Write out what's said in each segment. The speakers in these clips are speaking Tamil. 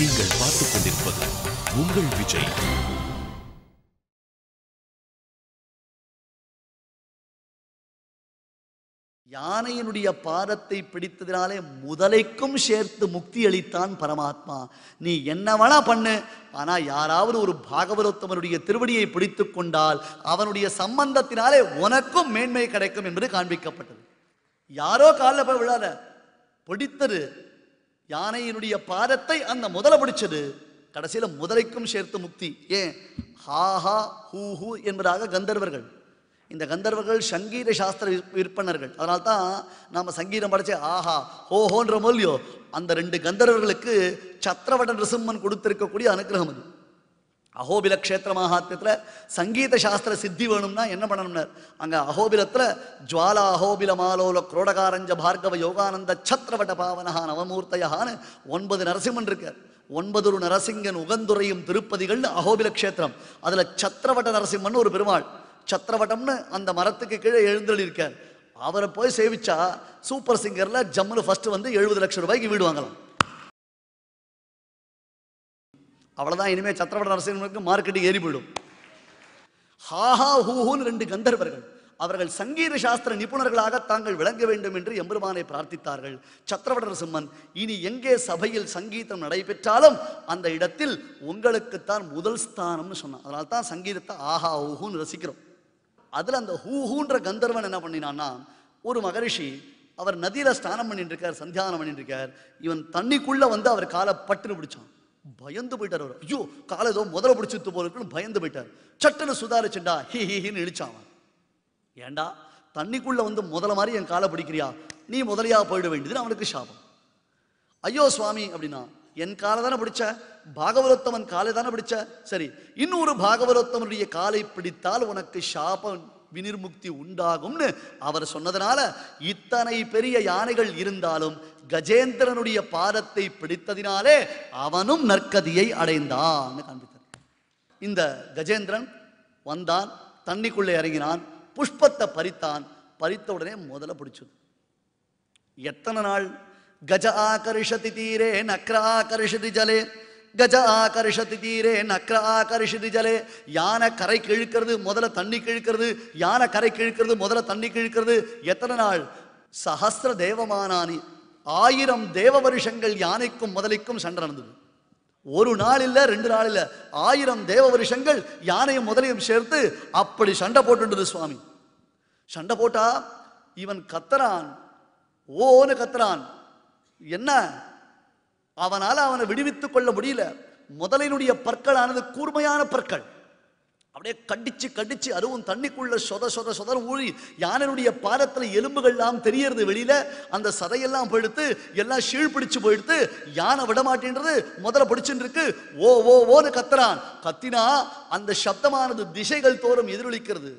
நீங்கள் பார்த்துக் கொண்டிருப்பது உங்கள் விஜய். யானையினுடைய பாதத்தை பிடித்ததினாலே முதலைக்கும் சேர்த்து முக்தி அளித்தான் பரமாத்மா. நீ என்ன வேணா பண்ணு, ஆனா யாராவது ஒரு பாகவதோத்தமனுடைய திருவடியை பிடித்து கொண்டால் அவனுடைய சம்பந்தத்தினாலே உனக்கும் மேன்மை கிடைக்கும் என்பது காண்பிக்கப்பட்டது. யாரோ காலில் போய் விழாத, பிடித்தது யானையினுடைய பாதத்தை அந்த முதலை பிடிச்சது. கடைசியில முதலைக்கும் சேர்த்து முக்தி. ஏன்? ஹாஹா ஹூ ஹூ என்பதாக கந்தர்வர்கள். இந்த கந்தர்வர்கள் சங்கீத சாஸ்திர விற்பனர்கள். அதனால்தான் நாம் சங்கீதம் படிச்சே ஆஹா ஹோஹோன்ற மொழியோ. அந்த ரெண்டு கந்தர்வர்களுக்கு சத்திரவட நிருசிம்மன் கொடுத்திருக்கக்கூடிய அனுகிரகம் அது. அஹோபில க்ஷேத்திர மகாத்மியத்தில் சங்கீத சாஸ்திர சித்தி வேணும்னா என்ன பண்ணணும்னா, அங்கே அஹோபிலத்தில் ஜுவாலா அஹோபில மாலோல குரோடகாரஞ்ச பார்கவ யோகானந்த சத்திரவட பாவனஹா நவமூர்த்தயான்னு 9 நரசிம்மன் இருக்கார். 9 நரசிங்கன் உகந்துரையும் திருப்பதிகள் அஹோபில க்ஷேத்திரம். அதில் சத்திரவட நரசிம்மன் ஒரு பெருமாள். சத்திரவட்டம்னு அந்த மரத்துக்கு கீழே எழுந்தொழி இருக்கார். அவரை போய் சேவிச்சா சூப்பர் சிங்கர்ல ஜம்முன்னு ஃபர்ஸ்ட் வந்து 70 லட்சம் ரூபாய்க்கு வீடு வாங்கலாம். அவ்வளவுதான். இனிமேல் சத்திரவட நரசிம்மனுக்கு மார்க்கெட்டிங் ஏறி போயிடும். ஹாஹா ஹூஹூன்னு 2 கந்தர்வர்கள். அவர்கள் சங்கீத சாஸ்திர நிபுணர்களாக தாங்கள் விளங்க வேண்டும் என்று எம்பெருமானை பிரார்த்தித்தார்கள். சத்திரவட நரசிம்மன், இனி எங்கே சபையில் சங்கீதம் நடைபெற்றாலும் அந்த இடத்தில் உங்களுக்குத்தான் முதல் ஸ்தானம்னு சொன்னான். அதனால தான் சங்கீதத்தை ஆஹா ஹூஹூன்னு ரசிக்கிறோம். அதில் அந்த ஹூஹூன்ற கந்தர்வன் என்ன பண்ணினான்னா, ஒரு மகரிஷி அவர் நதியில் ஸ்நானம் பண்ணிட்டு இருக்கார், சந்தியானம் பண்ணிட்டு இருக்கார். இவன் தண்ணிக்குள்ள வந்து அவர் காலை பட்டுன்னு பிடிச்சான். பயந்து போயிட்டார். அவர் ஐயோ காலை ஏதோ முதல்ல பிடிச்சிட்டு போல இருக்குன்னு பயந்து போயிட்டார். சட்டுன்னு சுதாரிச்சுண்டா ஹி ஹின்னு இழிச்சான். ஏண்டா தண்ணிக்குள்ள வந்து முதல்ல மாதிரி என் காலை பிடிக்கிறியா, நீ முதலையா போயிட வேண்டியதுன்னு அவனுக்கு சாபம். ஐயோ சுவாமி அப்படின்னா, என் காலை தானே பிடிச்ச, பாகவதோத்தமன் காலை தானே பிடிச்ச, சரி இன்னொரு பாகவதோத்தமனுடைய காலை பிடித்தால் உனக்கு சாப வினிர்முக்தி உண்டாகும்னு அவர் சொன்னதுனால இத்தனை பெரிய யானைகள் இருந்தாலும் கஜேந்திரனுடைய பாதத்தை பிடித்ததினாலே அவனும் நற்கதியை அடைந்தான் காண்பித்தார். இந்த கஜேந்திரன் வந்தான், தண்ணிக்குள்ளே இறங்கினான், புஷ்பத்தை பறித்தான். பறித்த உடனே முதல்ல பிடிச்சது. எத்தனை நாள்? கஜ ஆகர்ஷதி தீரே நக்ர ஆகர்ஷதி ஜலே, கஜ ஆகர்ஷதி தீரே நக்ர ஆகர்ஷதி ஜலே. யானை கரை கிழக்கிறது, முதல்ல தண்ணி கிழக்கிறது, யானை கரை கிழக்கிறது, முதல்ல தண்ணி கிழக்கிறது. எத்தனை நாள்? சஹஸ்ர தேவமானானி, 1000 தேவ வருஷங்கள் யானைக்கும் முதலைக்கும் சண்டை நடந்தது. ஒரு நாள் இல்லை, 2 நாள் இல்லை, 1000 தேவ வருஷங்கள் யானையும் முதலையும் சேர்த்து அப்படி சண்டை போட்டுன்றது சுவாமி. சண்டை போட்டா இவன் கத்துறான், ஓன்னு கத்துறான். என்ன? அவனால் அவனை விடுவித்துக் கொள்ள முடியல. முதலினுடைய பற்களானது கூர்மையான பற்கள், அப்படியே கடிச்சு கடிச்சு, அதுவும் தண்ணிக்குள்ள சொத சொத சொத ஊழி யானையுடைய பாதத்துல எலும்புகள்லாம் தெரியறது வெளியில. அந்த சதையெல்லாம் போயிடுத்து, எல்லாம் ஷீழ் பிடிச்சு போயிடுத்து. யானை விட மாட்டேன்றது, முதல்ல பிடிச்சுட்டு இருக்கு. ஓ ஓ ஓன்னு கத்துறான். கத்தினா அந்த சப்தமானது திசைகள் தோறும் எதிரொலிக்கிறது.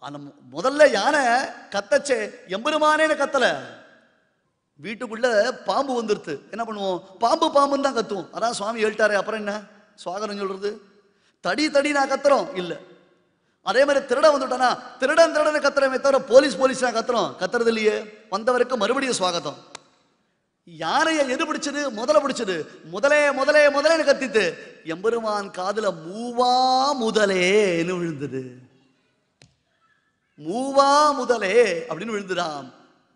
அந்த முதல்ல யானை கத்தச்சே எம்பெருமானேன்னு கத்தல. வீட்டுக்குள்ள பாம்பு வந்துருது, என்ன பண்ணுவோம்? பாம்பு பாம்புன்னு தான் கத்துவோம். அதான் சுவாமி ಹೇಳ್ತಾರೆ. அப்புறம் என்ன சுவாகரம் சொல்றது? தடி தடி நான் கத்துறோம் இல்ல. அதே மாதிரி திருட வந்துட்டானா திருடன் திருடனை கத்துறமே தவிர போலீஸ் போலீஸ் நான் கத்துறது இல்லையே. வந்தவருக்கு மறுபடியும் சுவாகத்தம். யானையை எது பிடிச்சது? முதல்ல பிடிச்சது. முதலே முதலே முதலேன்னு கத்திட்டு எம்பெருமான் காதுல மூவா முதலேன்னு விழுந்தது. மூவா முதலே அப்படின்னு விழுந்துடாம்.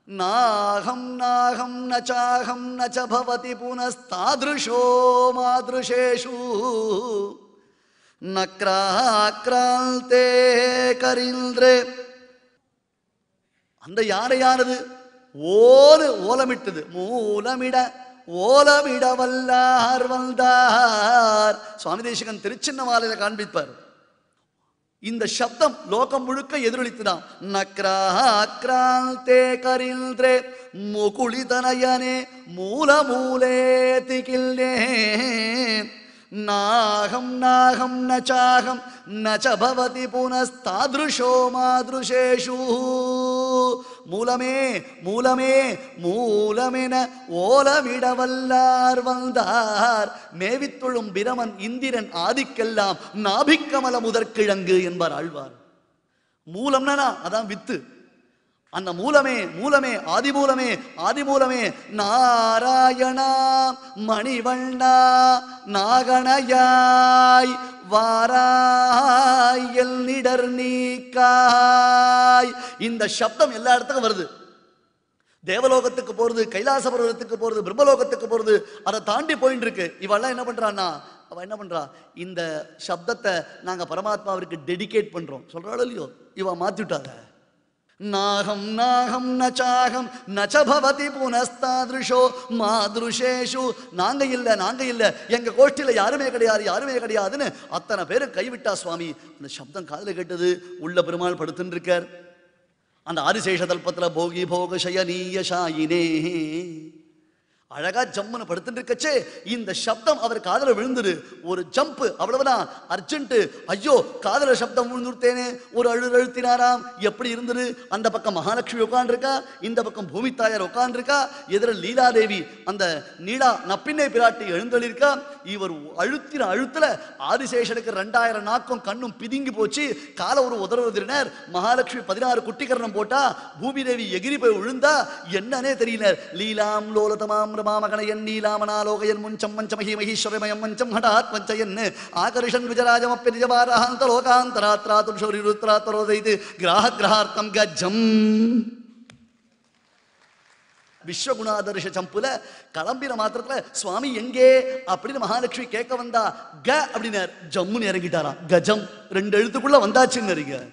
நாகம் நாகம் நச்சாகம் நச்ச பவதி புனஸ்தாத்ருஷோ மாத்ருஷேஷு நக்ராக்ராந்தே கரில்ரே. அந்த யானையானது ஓடு ஓலமிட்டது. மூலமிட ஓலமிட வல்லார் வந்தார். சுவாமி தேசிகன் திருச்சின்னமாலையில காண்பிப்பார். இந்த சப்தம் லோகம் முழுக்க எதிரொலித்துதான். நக்ராக்ராந்தே கரில்ரே முகுளிதனயனே மூல மூலே திகில்னே. நாகம் நாகம் நச்சாகம் நச்ச பவதி புனஸ்தாத்ருஷோ மாத்ருஷேஷு. மூலமே மூலமே மூலமென ஓலமிட வல்லார் வந்தார். மேவித்தொழும் பிரமன் இந்திரன் ஆதிக்கெல்லாம் நாபிக்கமல முதற்கிழங்கு என்பார் ஆழ்வார். மூலம்னா அதான் வித்து. அந்த மூலமே மூலமே ஆதிமூலமே ஆதிமூலமே நாராயணா மணிவண்ணா நாகணயாய் வாராயல் நிடர் நீக்காய். இந்த சப்தம் எல்லா இடத்துக்கும் வருது. தேவலோகத்துக்கு போறது, கைலாச பர்வதத்துக்கு போறது, பிரம்மலோகத்துக்கு போறது, அதை தாண்டி போயிட்டு இருக்கு. இவெல்லாம் என்ன பண்றான்னா, அவ என்ன பண்றா, இந்த சப்தத்தை நாங்க பரமாத்மாவிற்கு டெடிகேட் பண்றோம் சொல்றாளோ இல்லையோ, இவ மாத்திட்டாங்க. நாகம் நாகம் நச்சாகம் நச்சபவதி புனஸ்தாத்ருஷோ மாதுருஷேஷு. நாங்க இல்ல எங்க கோஷ்டியில யாருமே கிடையாதுன்னு அத்தனை பேரும் கைவிட்டா சுவாமி. அந்த சப்தம் காதுல கேட்டது. உள்ள பெருமாள் படுத்துன்னு இருக்கார் அந்த ஆதிசேஷ தல்பத்துல. போகி போக சயனீய ஷாயினே. அழகா ஜம்முன்னு படுத்துட்டு இருக்கச்சே இந்த சப்தம் அவர் காதல விழுந்துரு. ஒரு ஜம்ப், அவ்வளவுதான். அர்ஜென்ட். ஐயோ காதல சப்தம் விழுந்துட்டேனே. ஒரு அழுத்தினாராம். எப்படி இருந்தது? அந்த பக்கம் மகாலட்சுமி உட்கார்ந்துருக்கா, இந்த பக்கம் பூமி தாயார் உட்கார்ந்துருக்கா, எதிர லீலாதேவி அந்த நீலா நப்பிண்ணை பிராட்டி எழுந்தளிருக்கா. இவர் அழுத்தின அழுத்துல ஆதிசேஷனுக்கு 2000 நாக்கும் கண்ணும் பிதுங்கி போச்சு. கால ஒரு உதறுவதினர். மகாலட்சுமி 16 குட்டிகரணம் போட்டா. பூமி தேவி எகிரி போய் விழுந்தா. என்னன்னே தெரியல. லீலாம் லோலதமாம் மாமகணயன் நீலாமனாலோகயன் முஞ்சம் மஞ்சமஹி மகீஸ்வரமயம் மஞ்சம் ஹடாத் மஞ்சயன் ஆகர்ஷன் விஜராஜமப்பி நிஜபாராந்த லோகாந்தராத்ராதுஷோரி ருத்ராத்ரோதைது கிராஹ கிரகார்த்தம் கஜம். விஸ்வகுணாதர்ஷ சம்புல கிளம்பின மாத்திரத்துல சுவாமி எங்கே அப்படின்னு மகாலட்சுமி கேட்க வந்தா. க அப்படின்னார். ஜம்முன்னு இறங்கிட்டாராம். கஜம் 2 எழுத்துக்குள்ள வந்தாச்சுன்னு.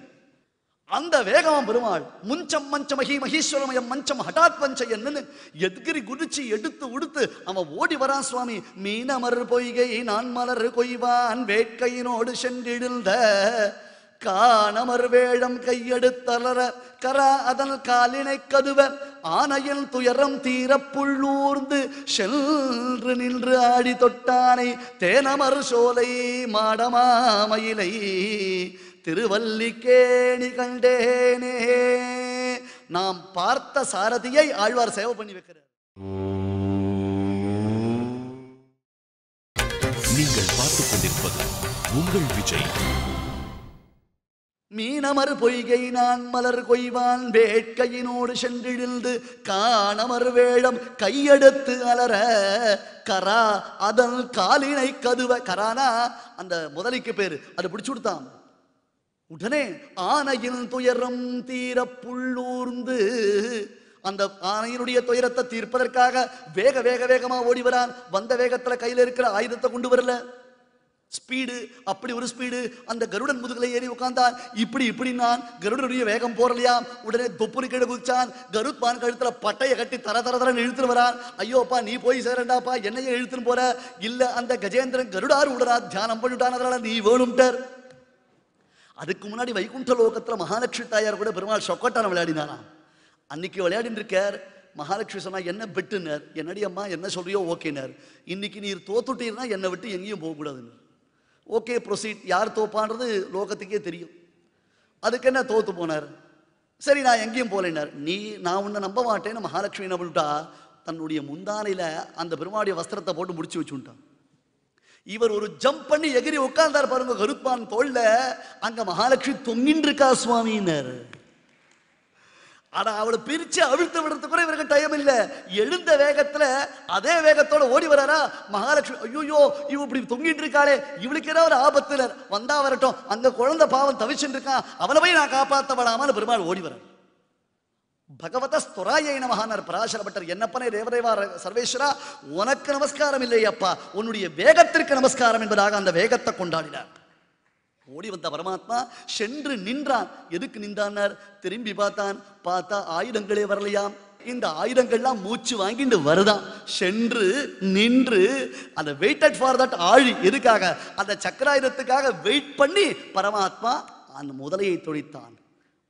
அந்த வேகம் பெருமாள். முஞ்சம் மஞ்சமஹி மகீஸ்வரமயம் மஞ்சம் ஹட்டாத் பஞ்சயன்னு எதுகிரி குதிச்சு எடுத்து உடுத்து அவன் ஓடி வரான் சுவாமி. மீனமர் பொய்கை நான் மலர் கொய்வான் வேட்கையினோடு சென்றிடுந்த காணமர் வேழம் கையெடுத்தலர கரா அதன் காலினை கதுவ ஆனையில் துயரம் தீர புள்ளூர்ந்து சென்று நின்று ஆடி தொட்டானை தேனமர் சோலை மாடமாமயிலை திருவல்லிக்கேணி கண்டேனே. நாம் பார்த்த சாரதியை ஆழ்வார் சேவை பண்ணி வைக்கிறார். நீங்கள் பார்த்துக் கொண்டிருப்பது உங்கள் விஜய். மீனமர் பொய்கை நான் மலர் கொய்வான் வேட்கையினோடு சென்றிழிந்து காணமர் வேழம் கையெடுத்து அலற கரா அதன் காலினை கதுவ. கரானா அந்த முதலைக்கு பேரு. அது பிடிச்சு கொடுத்தான். உடனே ஆனையின் துயரம் தீர புள்ளூர்ந்து அந்த ஆனையினுடைய துயரத்தை தீர்ப்பதற்காக வேக வேக வேகமா ஓடி வரான். வந்த வேகத்துல கையில இருக்கிற ஆயுதத்தை கொண்டு வரல. ஸ்பீடு, அப்படி ஒரு ஸ்பீடு. அந்த கருடன் முதுகலை ஏறி உட்கார்ந்தான். இப்படி நான் கருடனுடைய வேகம் போறலையா. உடனே தொப்புனு கீழே குதிச்சான். கருத்பான் கழுத்துல பட்டைய கட்டி தர இழுத்துட்டு வரான். ஐயோப்பா நீ போய் சேரண்டாப்பா, என்னையே இழுத்துன்னு போற. இல்ல அந்த கஜேந்திரன் கருடாறு உடனா தியானம் பண்ணிட்டான், அதனால நீ வேணும்ட்டார். அதுக்கு முன்னாடி வைகுண்ட லோகத்துல மகாலட்சுமி தாயார் கூட பெருமாள் சொக்கட்டான விளையாடினாராம். அன்னைக்கு விளையாடின்னு இருக்கார். மகாலட்சுமி சொன்னா என்ன பெட்டுனர். என்னடி அம்மா என்ன சொல்றியோ ஓகேனர். இன்னைக்கு நீர் தோத்துட்டீர்னா என்னை விட்டு எங்கேயும் போகக்கூடாதுன்னு. Okay proceed. யார் தோப்பான்றது லோகத்துக்கே தெரியும். அதுக்கு என்ன தோத்து போனார். சரி நான் எங்கேயும் போலேனார். நான் உன்னை நம்ப மாட்டேன்னு மகாலட்சுமி என்ன பண்ணிட்டா, தன்னுடைய முந்தானையில அந்த பெருமாளுடைய வஸ்திரத்தை போட்டு முடிச்சு வச்சுட்டான். இவர் ஒரு ஜம்ப் பண்ணி எகிரி உட்கார்ந்தார் பாருங்க கருத்பான் தோல்ல. அங்க மகாலட்சுமி தொங்கின்னு இருக்கா சுவாமினர். ஆனா அவளை பிரிச்சு அவிழ்த்து விடுறதுக்கு கூட இவருக்கு டைம் இல்ல. எழுந்த வேகத்துல அதே வேகத்தோட ஓடி வராரா மகாலட்சுமி. ஐயோ இவ இப்படி தொங்கிட்டு இருக்காளே, இவளுக்கு ஏதாவது ஒரு ஆபத்துல வந்தா வரட்டும், அங்க குழந்தை பாவம் தவிச்சுட்டு இருக்கான், அவனை போய் நான் காப்பாற்ற விடாமல் பெருமாள் ஓடி வர. பகவத ஸ்துராயை நமகானார் பராசரப்பட்டர். என்னப்பனே தேவதேவா சர்வேஸ்வரா, உனக்கு நமஸ்காரம் இல்லை அப்பா, உன்னுடைய வேகத்திற்கு நமஸ்காரம் என்பதாக அந்த வேகத்தை கொண்டாடினார். ஓடி வந்த பரமாத்மா சென்று நின்றான். எதுக்கு நின்றான்? திரும்பி பார்த்தா ஆயுதங்களே வரலையாம். இந்த ஆயுதங்கள்லாம் மூச்சு வாங்கிட்டு வருதான். சென்று நின்று அந்த வெயிட்டட் ஃபார் தட் ஆழி. எதுக்காக? அந்த சக்கராயுதத்துக்காக வெயிட் பண்ணி பரமாத்மா அந்த முதலையை தொழித்தான்.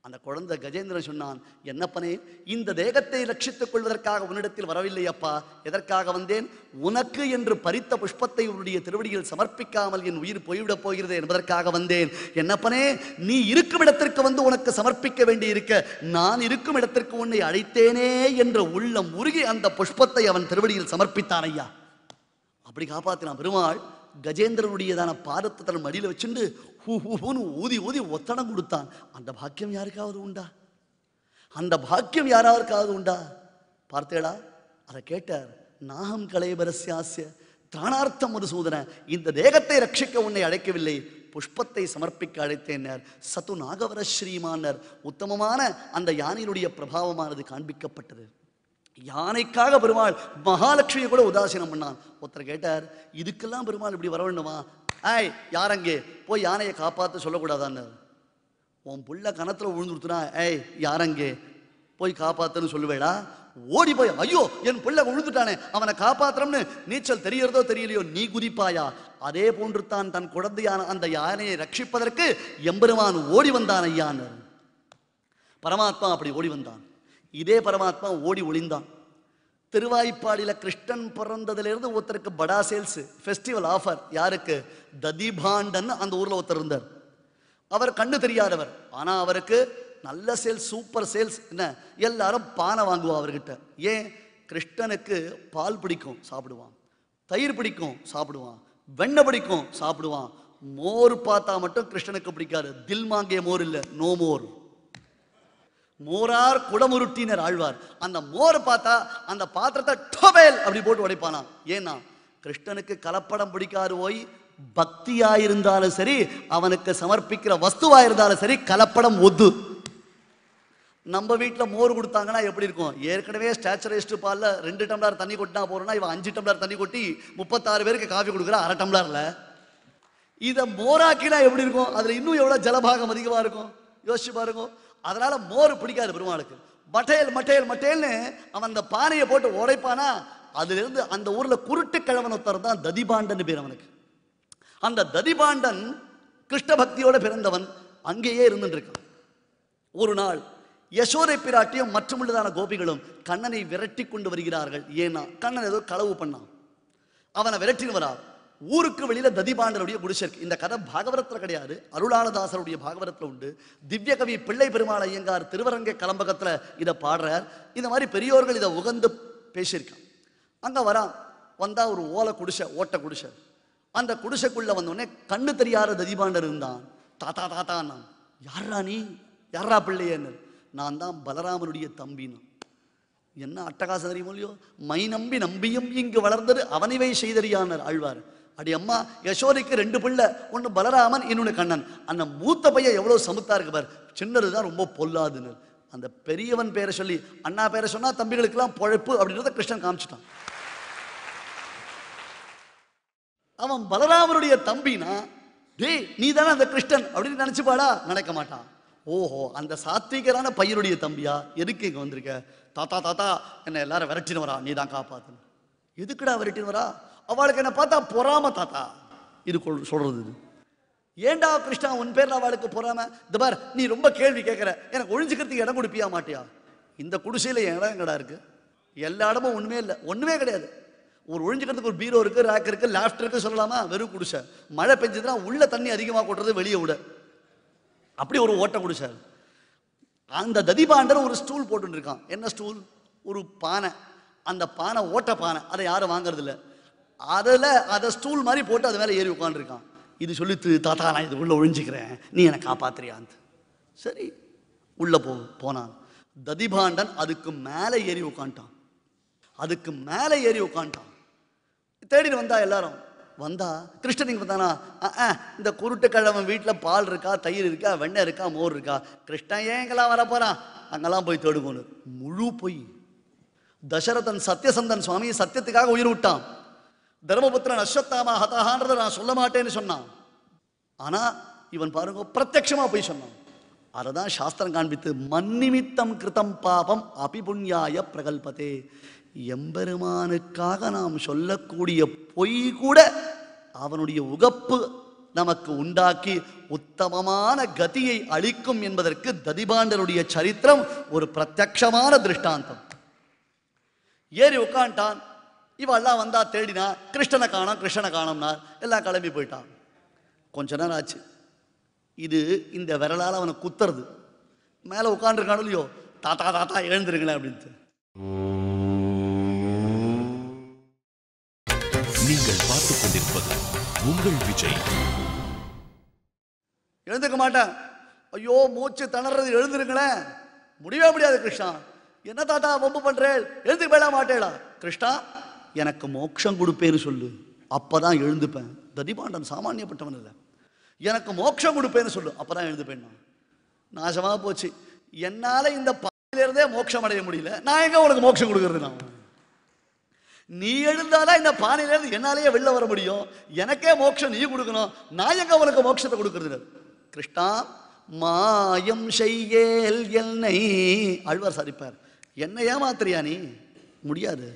அந்த குழந்தை கஜேந்திரன் சொன்னான், என்னப்பனே இந்த தேகத்தை ரட்சித்துக் கொள்வதற்காக உன்னிடத்தில் வரவில்லை அப்பா. எதற்காக வந்தேன்? உனக்கு என்று பறித்த புஷ்பத்தை உன்னுடைய திருவடியில் சமர்ப்பிக்காமல் என் உயிர் போய்விடப் போகிறது என்பதற்காக வந்தேன். என்னப்பனே நீ இருக்கும் இடத்திற்கு வந்து உனக்கு சமர்ப்பிக்க வேண்டி இருக்க, நான் இருக்கும் இடத்திற்கு உன்னை அழைத்தேனே என்ற உள்ளம் உருகி அந்த புஷ்பத்தை அவன் திருவடியில் சமர்ப்பித்தான் ஐயா. அப்படி காப்பாத்தினான் பெருமாள். கஜேந்திரனுடையதான பாதத்தை தன் மடியில் வச்சுண்டு ஊதி ஊதி ஒத்தடம் கொடுத்தான். அந்த பாக்கியம் யாருக்காவது உண்டா? அந்த பாக்கியம் யாராருக்காவது உண்டா? பார்த்தேடா, அதை கேட்டார். நாகம் கலைபரஸ்யாஸ்ய திராணார்த்தம் மதுசூதன, இந்த தேகத்தை ரட்சிக்க உன்னை அழைக்கவில்லை, புஷ்பத்தை சமர்ப்பிக்க அழைத்தேனர். சத்து நாகவர ஸ்ரீமானர், உத்தமமான அந்த யானையினுடைய பிரபாவமானது காண்பிக்கப்பட்டது. யானைக்காக பெருமாள் மகாலட்சுமியை கூட உதாசீனம் பண்ணான். ஒருத்தர் கேட்டார், இதுக்கெல்லாம் பெருமாள் இப்படி வர வேண்டுமா? ஆய் யாரங்கே போய் யானையை காப்பாற்ற சொல்லக்கூடாதான்னு. உன் புள்ள கணத்துல விழுந்துருத்துனா ஏய் யாரங்கே போய் காப்பாத்துன்னு சொல்லுவேடா? ஓடி போய் ஐயோ என் பிள்ளை விழுந்துட்டானே அவனை காப்பாத்துறோம்னு நீச்சல் தெரியறதோ தெரியலையோ நீ குதிப்பாயா? அதே போன்று தான் தன் குழந்தையான அந்த யானையை ரட்சிப்பதற்கு எம்பெருமான் ஓடி வந்தான் ஐயான்னு. பரமாத்மா அப்படி ஓடி வந்தான். இதே பரமாத்மா ஓடி ஒளிந்தான். திருவாய்ப்பாடியில் கிருஷ்ணன் பிறந்ததுலேருந்து ஒருத்தருக்கு படா சேல்ஸ் ஃபெஸ்டிவல் ஆஃபர். யாருக்கு? ததிபாண்டன் அந்த ஊரில் ஒருத்தர் இருந்தார். அவர் கண்ணு தெரியாதவர், ஆனால் அவருக்கு நல்ல சேல்ஸ், சூப்பர் சேல்ஸ். என்ன, எல்லாரும் பானை வாங்குவா அவர்கிட்ட. ஏன்? கிருஷ்ணனுக்கு பால் பிடிக்கும், சாப்பிடுவான். தயிர் பிடிக்கும், சாப்பிடுவான். வெண்ணெய் பிடிக்கும், சாப்பிடுவான். மோர் பார்த்தா மட்டும் கிருஷ்ணனுக்கு பிடிக்காது. தில் மாங்கிய மோர் இல்லை, நோ மோர். மோரார் குடமுருட்டினர் ஆழ்வார். அந்த மோர் பார்த்தா அந்த பாத்திரத்தை டொபேல் அப்படி போட்டு உடைப்பானா. ஏன்னா கிருஷ்ணனுக்கு கலப்படம் பிடிக்காது. போய் பக்தியாயிருந்தாலும் சரி, அவனுக்கு சமர்ப்பிக்கிற வஸ்துவாயிருந்தாலும் சரி, கலப்படம் ஒத்து. நம்ம வீட்டில் மோர் கொடுத்தாங்கன்னா எப்படி இருக்கும்? ஏற்கனவே ஸ்டாச்சரைஸ்டு பாலில் 2 டம்ளர் தண்ணி கொட்டினா போறோம்னா இவன் 5 டம்ளர் தண்ணி கொட்டி 36 பேருக்கு காஃபி கொடுக்குறா அரை டம்ளர்ல. இதை மோராக்கினா எப்படி இருக்கும்? அதில் இன்னும் எவ்வளோ ஜலபாகம் அதிகமாக இருக்கும், யோசிச்சு பாருங்க. அதனால மோர் பிடிக்காது பெருமாளுக்கு. மட்டேல் மட்டேல் மட்டேல்னு அவன் அந்த பானையை போட்டு உடைப்பானா. அதிலிருந்து அந்த ஊர்ல குருட்டு கிழவன் ஒருத்தர் தான் ததிபாண்டன் பேர் அவனுக்கு. அந்த ததிபாண்டன் கிருஷ்ண பக்தியோட பிறந்தவன், அங்கேயே இருந்துட்டு இருக்கான். ஒரு நாள் யசோதை பிராட்டியும் மற்றமுள்ளதான கோபிகளும் கண்ணனை விரட்டி கொண்டு வருகிறார்கள். ஏன்னா கண்ணன் ஏதோ களவு பண்ணான், அவனை விரட்டின்னு வரா. ஊருக்கு வெளியில ததிபாண்டனுடைய குடிசை இருக்கு. இந்த கதை பாகவரத்தில் கிடையாது, அருளாளதாசருடைய பாகவரத்தில் உண்டு. திவ்ய கவி பிள்ளை பெருமாள் ஐயங்கார் திருவரங்க கலம்பகத்தில் இதை பாடுறார். இந்த மாதிரி பெரியோர்கள் இதை உகந்து பேசியிருக்கான். அங்கே வந்தா ஒரு ஓலை குடிசை, ஓட்ட குடிசை. அந்த குடிசைக்குள்ள வந்தோடனே கண்ணு தெரியாத ததிபாண்டர் இருந்தான். தாத்தா தாத்தா, நான் யாரா நீ, யாரா பிள்ளையன்னு. நான் தான் பலராமனுடைய தம்பின்னு. என்ன அட்டகாசம் தெரியுமோ இல்லையோ? மை நம்பி நம்பியும் இங்கு வளர்ந்தது அவனிவை செய்தறியானார் ஆழ்வார். அடி அம்மா, யசோதைக்கு 2 பிள்ளை, ஒன்று பலராமன், இன்னொன்று கண்ணன். அந்த மூத்த பையன் எவ்வளவு சமுத்தா இருக்கு பார், சின்னதுதான் ரொம்ப பொல்லாதுன்னு. அந்த பெரியவன் பேரை சொல்லி அண்ணா பேரை சொன்னா தம்பிகளுக்கெல்லாம் பொழைப்பு அப்படின்றத கிருஷ்ணன் காமிச்சிட்டான். அவன் பலராமனுடைய தம்பினா, டேய் நீ தானே அந்த கிருஷ்ணன் அப்படின்னு நினைச்சுப்பாடா? நினைக்க மாட்டான். ஓஹோ, அந்த சாத்விகரான பையனுடைய தம்பியா, எதுக்கு இங்க வந்திருக்க? தாத்தா தாத்தா, என்ன எல்லாரும் விரட்டின்னு வரா, நீ தான் காப்பாத்து. எதுக்குடா விரட்டின்னு வரா? அவளுக்கு என்ன பார்த்தா பொறாம தாத்தா. இது சொல்றது இது. ஏண்டா கிருஷ்ணா உன் பேர்ல அவளுக்கு பொறாம? இந்த பார், நீ ரொம்ப கேள்வி கேட்கிற, எனக்கு ஒழிஞ்சுக்கிறதுக்கு இடம் கொடுப்பியா மாட்டியா? இந்த குடிசையில இடம் எங்கடா இருக்கு? எல்லா இடமும் ஒண்ணுமே இல்லை, ஒண்ணுமே கிடையாது. ஒரு ஒழிஞ்சுக்கிறதுக்கு ஒரு பீரோ இருக்கு, ரேக் இருக்கு, லாஃப்ட் இருக்கு சொல்லலாமா? வெறும் குடிசை. மழை பெஞ்சதுன்னா உள்ள தண்ணி அதிகமாக கொட்டுறது, வெளியே விட. அப்படி ஒரு ஓட்ட குடிசை. அந்த ததிபாண்டர் ஒரு ஸ்டூல் போட்டு இருக்கான். என்ன ஸ்டூல்? ஒரு பானை. அந்த பானை ஓட்ட பானை, அதை யாரும் வாங்கறது இல்லை. அதை ஸ்டூல் மாதிரி போட்டு அது மேலே ஏறி உட்காந்துருக்கான். இது சொல்லித்து, தாத்தா நான் இது உள்ள ஒழிஞ்சிக்கிறேன், நீ என்னை காப்பாத்துறியான்னு. சரி உள்ள போனான். ததிபாண்டன் அதுக்கு மேலே ஏறி உட்காந்துட்டான். அதுக்கு மேலே ஏறி உட்காந்துட்டான். தேடிட்டு வந்தா எல்லாரும். வந்தா கிருஷ்ணன் இங்கே வந்தானா? இந்த குருட்டு கிழவன் வீட்டில் பால் இருக்கா, தயிர் இருக்கா, வெண்ணெய் இருக்கா, மோர் இருக்கா. கிருஷ்ணன் ஏங்கெல்லாம் வரப்போறான், அங்கெல்லாம் போய் தேடுங்கன்னு. முழு போய் தசரதன் சத்தியசந்தன் சுவாமி சத்தியத்துக்காக உயிர் விட்டான். தர்மபுத்திரன் அஸ்வத்தாமா ஹதஹான்றதை நான் சொல்ல மாட்டேன்னு சொன்னான். ஆனா இவன் பாருங்க பிரத்யட்சமா போய் சொன்னான். அததான் சாஸ்திரம் காண்பித்து, மன்னிமித்தம் கிருதம் பாபம் அபிபுண்யாய பிரகல்பதே. எம்பெருமானுக்காக நாம் சொல்லக்கூடிய பொய் கூட அவனுடைய உகப்பு நமக்கு உண்டாக்கி உத்தமமான கதியை அளிக்கும் என்பதற்கு ததிபாண்டருடைய சரித்திரம் ஒரு பிரத்யட்சமான திருஷ்டாந்தம். ஏறி உட்காண்டான். இவெல்லாம் வந்தா தேடினா, கிருஷ்ணனை காணோம், கிருஷ்ணனை காணோம்னா எல்லாம் கிளம்பி போயிட்டான். கொஞ்ச நேரம் ஆச்சு. இது இந்த விரலால் அவனை குத்துறது. மேலே உட்காந்துருக்கானோ இல்லையோ, தாத்தா தாத்தா எழுந்திருங்களேன் அப்படின்ட்டு. நீங்கள் பார்த்துக் கொண்டிருப்பது உங்கள் விஜய். எழுந்துக்க மாட்டேன். ஐயோ மூச்சு திணறது, எழுந்திருங்களேன். முடியவே முடியாது கிருஷ்ணா. என்ன தாத்தா வம்பு பண்றேன், எழுந்துக்கு போயிட மாட்டேடா. கிருஷ்ணா எனக்கு மோட்சம் கொடுப்பேன்னு சொல்லு, அப்பதான் எழுந்துப்பேன். ததிபாண்டன் சாமானியப்பட்டவன் இல்லை. எனக்கு மோட்சம் கொடுப்பேன்னு சொல்லு, அப்பதான் எழுந்துப்பேன். நாசமா போச்சு, என்னால இந்த பானையிலிருந்தே மோட்சம் அடைய முடியல, நான் எங்க உனக்கு மோட்சம் கொடுக்கறது? நான் நீ எழுந்தாதான் இந்த பானையிலிருந்து என்னாலேயே வெளில வர முடியும். எனக்கே மோட்சம் நீ கொடுக்கணும், நான் எங்க உனக்கு மோட்சத்தை கொடுக்கறது? கிருஷ்ணா மாயம் செய்யேல் என்னை, ஆழ்வார் சாதிப்பார், என்னை ஏமாத்திரியா நீ? முடியாது.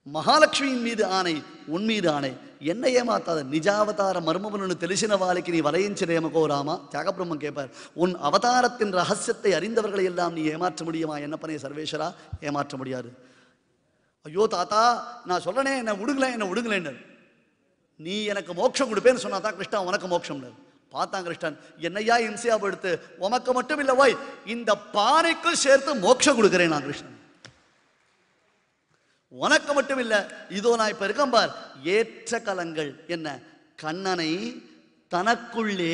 மகாலட்சுமியின் மீது ஆணை, உன் மீது ஆணை, என்னை ஏமாத்தாத. நிஜாவதார மர்மவனு తెలిసిన వాళ్ళకి நீ வலையஞ்சிரேமகோ ராமா. தியாகபிரம்மன் கேட்பார், உன் அவதாரத்தின் ரகசியத்தை அறிந்தவர்களை எல்லாம் நீ ஏமாற்ற முடியுமா என்னப்பனே சர்வேஸ்வரா? ஏமாற்ற முடியாது. ஐயோ தாத்தா நான் சொல்றனே, என்ன விடுங்களேன், என்ன விடுங்களேன்னு. நீ எனக்கு மோட்சம் கொடுப்பேன்னு சொன்னா தான் கிருஷ்ணா உனக்கு மோட்சம். பார்த்தான் கிருஷ்ணன், என்னையா இம்சையா படுத்து, உமக்கு மட்டும் இல்லை போய் இந்த பானைக்குள் சேர்த்து மோட்சம் கொடுக்கிறேன் நான் கிருஷ்ணன். உனக்கு மட்டும் இல்லை, இதோ நான் இப்ப இருக்கேன் பார். ஏற்ற கலங்கள் என்ன? கண்ணனை தனக்குள்ளே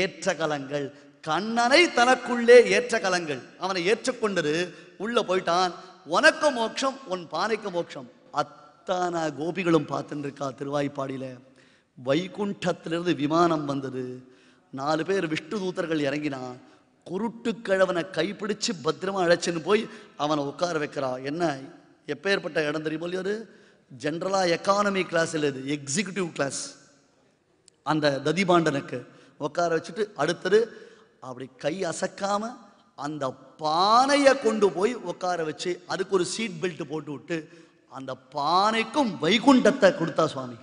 ஏற்ற கலங்கள், கண்ணனை தனக்குள்ளே ஏற்ற கலங்கள். அவனை ஏற்றுக்கொண்டது உள்ள போயிட்டான். உனக்கு மோட்சம், உன் பானைக்கு மோட்சம். அத்தான கோபிகளும் பார்த்துட்டு இருக்கா. திருவாய்ப்பாடியில வைகுண்டத்திலிருந்து விமானம் வந்தது. 4 பேர் விஷ்ணு தூதர்கள் இறங்கினான். குருட்டுக்கிழவனை கைப்பிடிச்சு பத்திரமா அழைச்சின்னு போய் அவனை உட்கார வைக்கிறா. என்ன எப்பேற்பட்ட இடம் தெரியுமோ இல்லையா? ஜென்ரலா எக்கானமி கிளாஸ் இல்லை, இது எக்ஸிக்யூட்டிவ் கிளாஸ். அந்த ததிபாண்டனுக்கு உட்கார வச்சுட்டு அடுத்தது அப்படி கை அசக்காம அந்த பானையை கொண்டு போய் உட்கார வச்சு அதுக்கு ஒரு சீட் பெல்ட் போட்டு விட்டு அந்த பானைக்கும் வைகுண்டத்தை கொடுத்தா சுவாமி.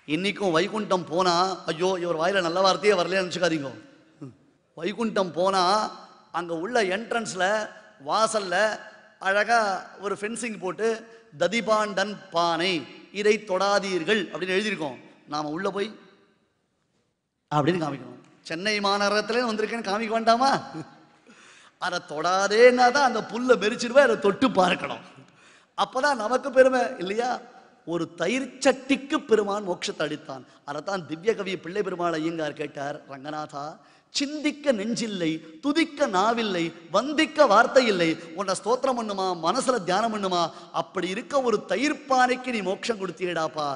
இன்னைக்கும் வைகுண்டம் போனா, ஐயோ இவர் வாயில நல்ல வார்த்தையே வரலையே நினச்சிக்காதீங்க. வைகுண்டம் போனா அங்க உள்ள என்ட்ரன்ஸ்ல வாசல்ல அழகா ஒரு ஃபென்சிங் போட்டு ததிபாண்டன் பானை இதை தொடாதீர்கள் அப்படின்னு எழுதியிருக்கோம். நாம உள்ள போய் அப்படின்னு காமிக்கணும். சென்னை மாநகரத்திலே வந்திருக்கேன்னு காமிக்க வேண்டாமா? அதை தொடாதேன்னா தான் அந்த புல்லை மெரிச்சிடுவேன், அதை தொட்டு பார்க்கணும். அப்பதான் நமக்கு பெருமை இல்லையா? ஒரு தயிர் சட்டிக்கு பெருமான் மோட்சத்தை அளித்தான். அதைத்தான் திவ்ய கவி பிள்ளை பெருமாள் ஐயங்கார் கேட்டார், ரங்கநாதா சிந்திக்க நெஞ்சில்லை, துதிக்க நாவில்லை, வந்திக்க வார்த்தை இல்லை, உன்னை ஸ்தோத்திரம் பண்ணுமா, மனசுல தியானம் பண்ணுமா? அப்படி இருக்க ஒரு தயிர் பானைக்கு நீ மோட்சம் கொடுத்தீடாப்பா,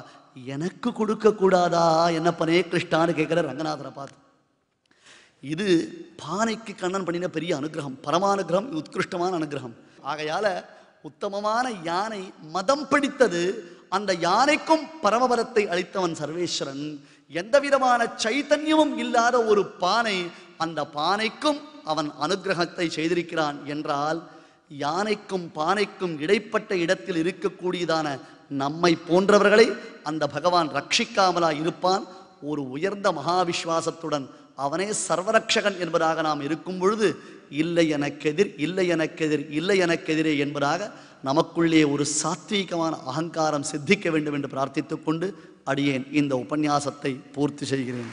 எனக்கு கொடுக்க கூடாதா என்னப்பனே கிருஷ்ணான்னு கேட்கிற ரங்கநாதரை பார்த்து. இது பானைக்கு கண்ணன் பண்ணின பெரிய அனுகிரகம், பரமானுகிரகம், உத்கிருஷ்டமான அனுகிரகம். ஆகையால உத்தமமான யானை மதம் பிடித்தது. அந்த யானைக்கும் பரமபரத்தை அளித்தவன் சர்வேஸ்வரன். எந்த விதமான சைத்தன்யமும் இல்லாத ஒரு பானை, அந்த பானைக்கும் அவன் அனுகிரகத்தை செய்திருக்கிறான் என்றால், யானைக்கும் பானைக்கும் இடைப்பட்ட இடத்தில் இருக்கக்கூடியதான நம்மை போன்றவர்களை அந்த பகவான் ரட்சிக்காமலா இருப்பான்? ஒரு உயர்ந்த மகாவிஸ்வாசத்துடன் அவனே சர்வரக்ஷகன் என்பதாக நாம் இருக்கும் பொழுது, இல்லை எனக்கெதிர், இல்லை எனக்கெதிர், இல்லை எனக்கெதிரே என்பதாக நமக்குள்ளே ஒரு சாத்வீகமான அகங்காரம் சித்திக்க வேண்டும் என்று பிரார்த்தித்துக் கொண்டு அடியேன் இந்த உபன்யாசத்தை பூர்த்தி செய்கிறேன்.